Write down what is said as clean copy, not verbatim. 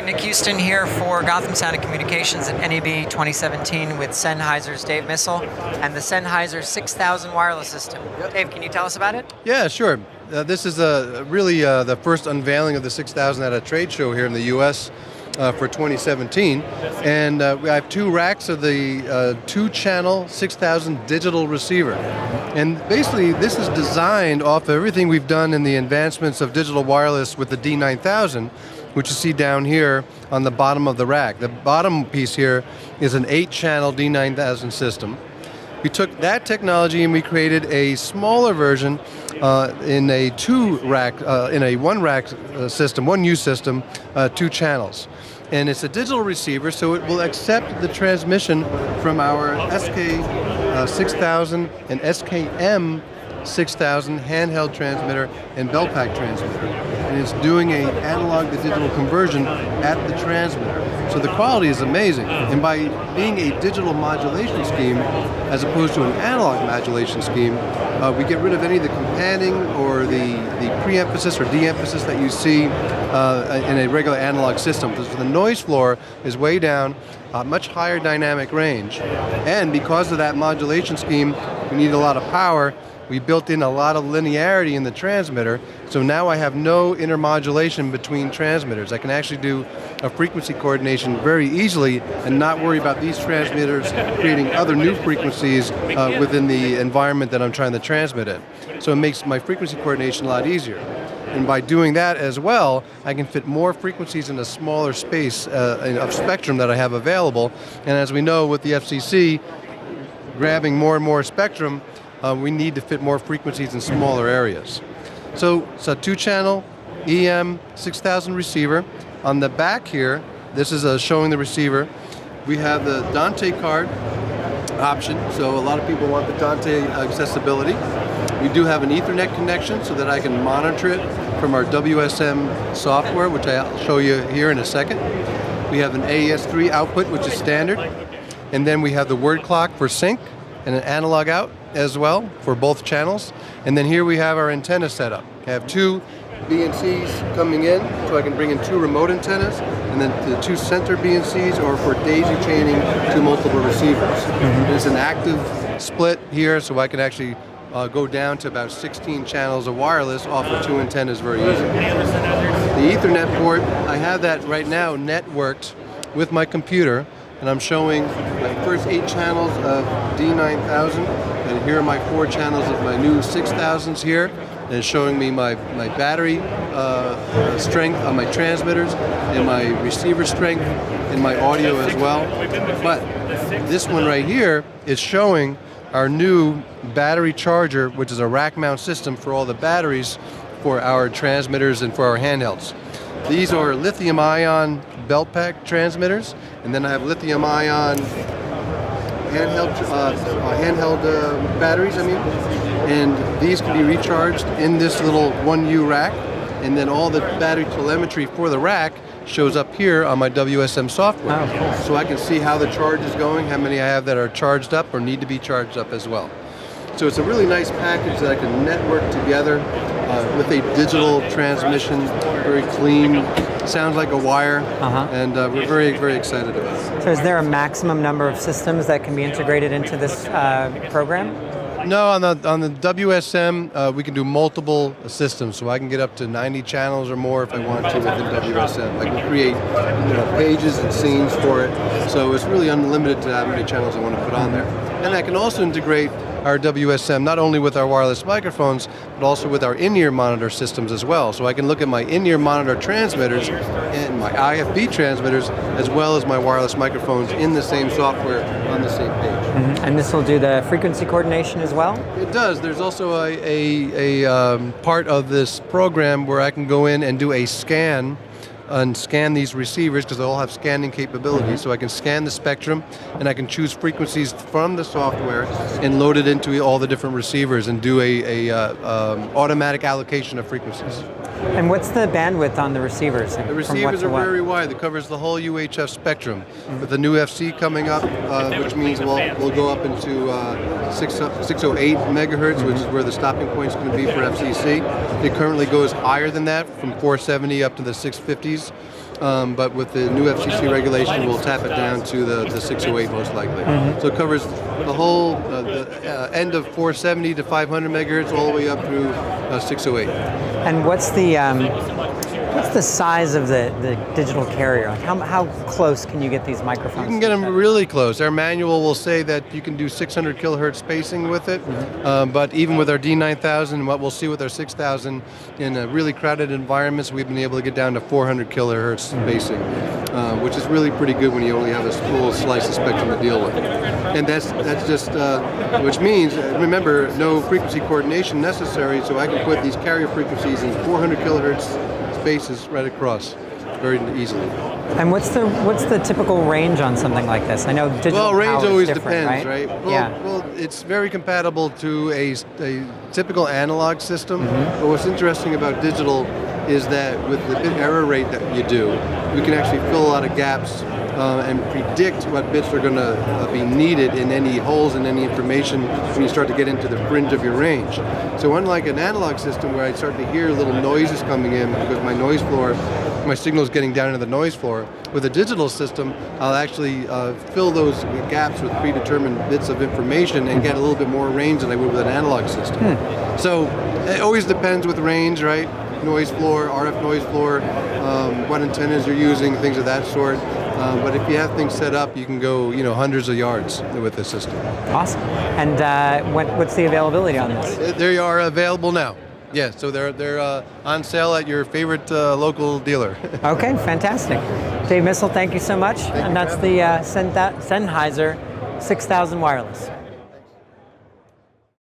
Hi, Nick Huston here for Gotham Sound and Communications at NAB 2017 with Sennheiser's Dave Missall and the Sennheiser 6000 wireless system. Yep. Dave, can you tell us about it? Yeah, sure. This is really the first unveiling of the 6000 at a trade show here in the US for 2017. And we have two racks of the two-channel 6000 digital receiver. And basically, this is designed off of everything we've done in the advancements of digital wireless with the D9000, which you see down here on the bottom of the rack. The bottom piece here is an 8-channel D9000 system. We took that technology and we created a smaller version in a one-rack system, one-use system, 2 channels. And it's a digital receiver, so it will accept the transmission from our SK6000 and SKM 6000 handheld transmitter and belt pack transmitter. And it's doing an analog to digital conversion at the transmitter. So the quality is amazing. And by being a digital modulation scheme, as opposed to an analog modulation scheme, we get rid of any of the companning or the pre-emphasis or de-emphasis that you see in a regular analog system. Because the noise floor is way down, much higher dynamic range. And because of that modulation scheme, we need a lot of power. We built in a lot of linearity in the transmitter, so now I have no intermodulation between transmitters. I can actually do a frequency coordination very easily and not worry about these transmitters creating other new frequencies within the environment that I'm trying to transmit in. So it makes my frequency coordination a lot easier. And by doing that as well, I can fit more frequencies in a smaller space of spectrum that I have available. And as we know with the FCC grabbing more and more spectrum, we need to fit more frequencies in smaller areas. So it's a 2-channel EM 6000 receiver. On the back here, this is showing the receiver. We have the Dante card option, so a lot of people want the Dante accessibility. We do have an Ethernet connection so that I can monitor it from our WSM software, which I'll show you here in a second. We have an AES3 output, which is standard. And then we have the word clock for sync and an analog out as well for both channels. And then here we have our antenna setup. I have 2 BNCs coming in, so I can bring in 2 remote antennas, and then the 2 center BNCs, or for daisy chaining 2 multiple receivers. There's an active split here, so I can actually go down to about 16 channels of wireless off of 2 antennas very easily. The Ethernet port, I have that right now networked with my computer, and I'm showing my first 8 channels of D9000, and here are my 4 channels of my new 6000s here, and it's showing me my battery strength on my transmitters, and my receiver strength, and my audio as well. But this one right here is showing our new battery charger, which is a rack mount system for all the batteries for our transmitters and for our handhelds. These are lithium-ion belt pack transmitters, and then I have lithium-ion handheld batteries, and these can be recharged in this little 1U rack, and then all the battery telemetry for the rack shows up here on my WSM software. Oh, cool. So I can see how the charge is going, how many I have that are charged up or need to be charged up as well. So it's a really nice package that I can network together with a digital transmission, very clean, sounds like a wire, and we're very, very excited about it. So is there a maximum number of systems that can be integrated into this program? No, on the WSM, we can do multiple systems, so I can get up to 90 channels or more if I want to within WSM. I can create pages and scenes for it, so it's really unlimited to how many channels I want to put on there. And I can also integrate our WSM not only with our wireless microphones, but also with our in-ear monitor systems as well. So I can look at my in-ear monitor transmitters and my IFB transmitters, as well as my wireless microphones in the same software on the same page. And this will do the frequency coordination as well? It does. There's also a part of this program where I can go in and do a scan and scan these receivers, because they all have scanning capabilities. So I can scan the spectrum, and I can choose frequencies from the software and load it into all the different receivers and do a automatic allocation of frequencies. And what's the bandwidth on the receivers? The receivers are very wide. It covers the whole UHF spectrum. With the new FC coming up, which means we'll go up into 608 megahertz, which is where the stopping point is going to be for FCC. It currently goes higher than that, from 470 up to the 650s. but with the new FCC regulation, we'll tap it down to the 608 most likely. So it covers the whole the end of 470 to 500 megahertz all the way up through 608. And what's the size of the digital carrier? How close can you get these microphones? You can get them really close. Our manual will say that you can do 600 kilohertz spacing with it, but even with our D9000, what we'll see with our 6000, in really crowded environments, we've been able to get down to 400 kilohertz spacing, which is really pretty good when you only have a full slice of spectrum to deal with. And that's just, which means, remember, no frequency coordination necessary, so I can put these carrier frequencies in 400 kilohertz spaces right across very easily. And what's the typical range on something like this? I know digital range power always is different, depends, right? Well, it's very compatible to a typical analog system. But what's interesting about digital is that with the bit error rate that you do, we can actually fill a lot of gaps and predict what bits are going to be needed in any holes in any information when you start to get into the fringe of your range. So unlike an analog system where I start to hear little noises coming in because my signal is getting down into the noise floor, with a digital system, I'll actually fill those gaps with predetermined bits of information and get a little bit more range than I would with an analog system. So it always depends with range, right? Noise floor, RF noise floor, what antennas you're using, things of that sort. But if you have things set up, you can go, hundreds of yards with this system. Awesome. And what's the availability on this? They are available now. Yeah, so they're on sale at your favorite local dealer. Okay, fantastic. Dave Missall, thank you so much. And that's the Sennheiser 6000 wireless.